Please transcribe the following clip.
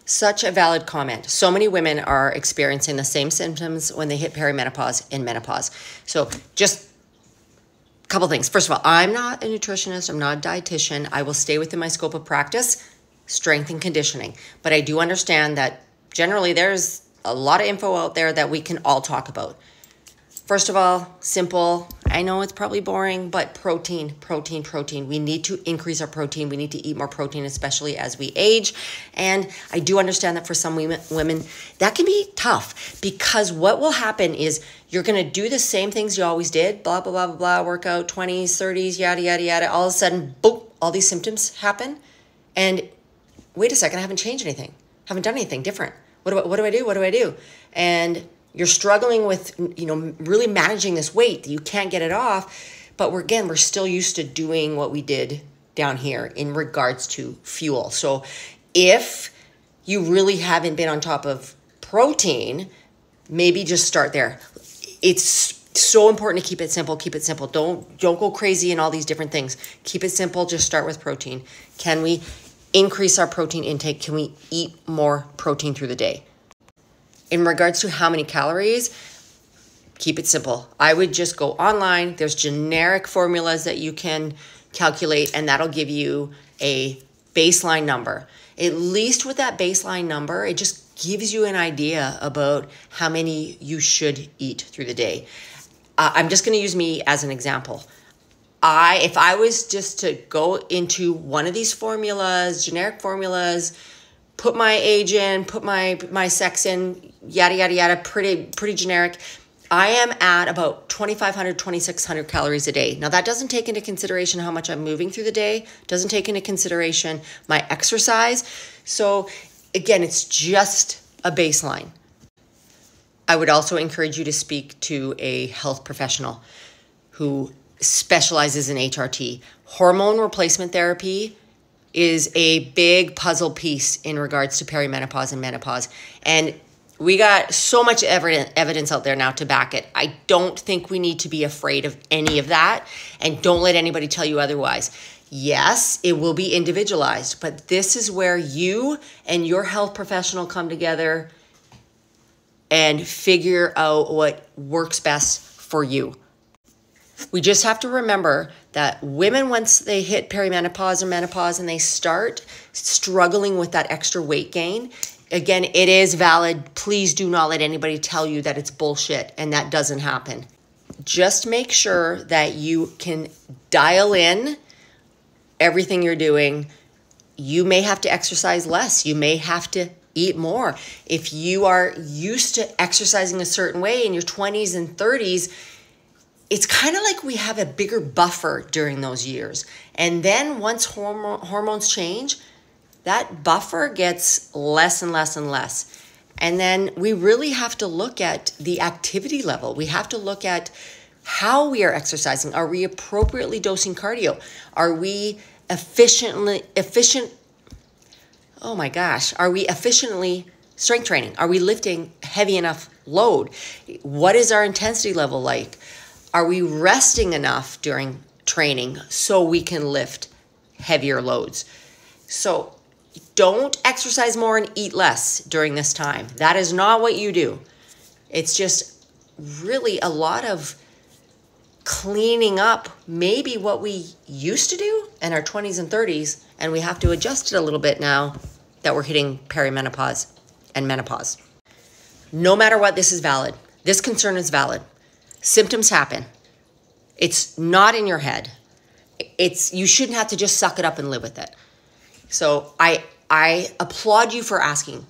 Such a valid comment. So many women are experiencing the same symptoms when they hit perimenopause and menopause. So just a couple things. First of all, I'm not a nutritionist. I'm not a dietitian. I will stay within my scope of practice, strength and conditioning. But I do understand that generally there's a lot of info out there that we can all talk about. First of all, simple. I know it's probably boring, but protein. We need to increase our protein. We need to eat more protein, especially as we age. And I do understand that for some women, that can be tough because what will happen is you're going to do the same things you always did, blah, blah, blah, blah, blah, workout, 20s, 30s, yada, yada, yada. All of a sudden, boom, all these symptoms happen. And wait a second, I haven't changed anything. Haven't done anything different. What do I do? And you're struggling with, really managing this weight that you can't get it off. But we're still used to doing what we did down here in regards to fuel. So if you really haven't been on top of protein, maybe just start there. It's so important to keep it simple. Don't go crazy in all these different things. Keep it simple. Just start with protein. Can we increase our protein intake? Can we eat more protein through the day? In regards to how many calories, keep it simple. I would just go online. There's generic formulas that you can calculate, and that'll give you a baseline number. At least with that baseline number, it just gives you an idea about how many you should eat through the day. I'm just going to use me as an example. If I was just to go into one of these formulas, generic formulas, put my age in, put my sex in, yada, yada, yada, pretty generic. I am at about 2,500, 2,600 calories a day. Now, that doesn't take into consideration how much I'm moving through the day, doesn't take into consideration my exercise. So, again, it's just a baseline. I would also encourage you to speak to a health professional who specializes in HRT. Hormone replacement therapy is a big puzzle piece in regards to perimenopause and menopause. And we got so much evidence out there now to back it. I don't think we need to be afraid of any of that. And don't let anybody tell you otherwise. Yes, it will be individualized, but this is where you and your health professional come together and figure out what works best for you. We just have to remember that women, once they hit perimenopause or menopause and they start struggling with that extra weight gain, again, it is valid. Please do not let anybody tell you that it's bullshit and that doesn't happen. Just make sure that you can dial in everything you're doing. You may have to exercise less. You may have to eat more. If you are used to exercising a certain way in your 20s and 30s, it's kind of like we have a bigger buffer during those years. And then once hormones change, that buffer gets less and less and less. And then we really have to look at the activity level. We have to look at how we are exercising. Are we appropriately dosing cardio? Are we efficiently strength training? Are we lifting heavy enough load? What is our intensity level like? Are we resting enough during training so we can lift heavier loads? So don't exercise more and eat less during this time. That is not what you do. It's just really a lot of cleaning up maybe what we used to do in our 20s and 30s, and we have to adjust it a little bit now that we're hitting perimenopause and menopause. No matter what, this is valid. This concern is valid. Symptoms happen. It's not in your head. You shouldn't have to just suck it up and live with it. So I applaud you for asking.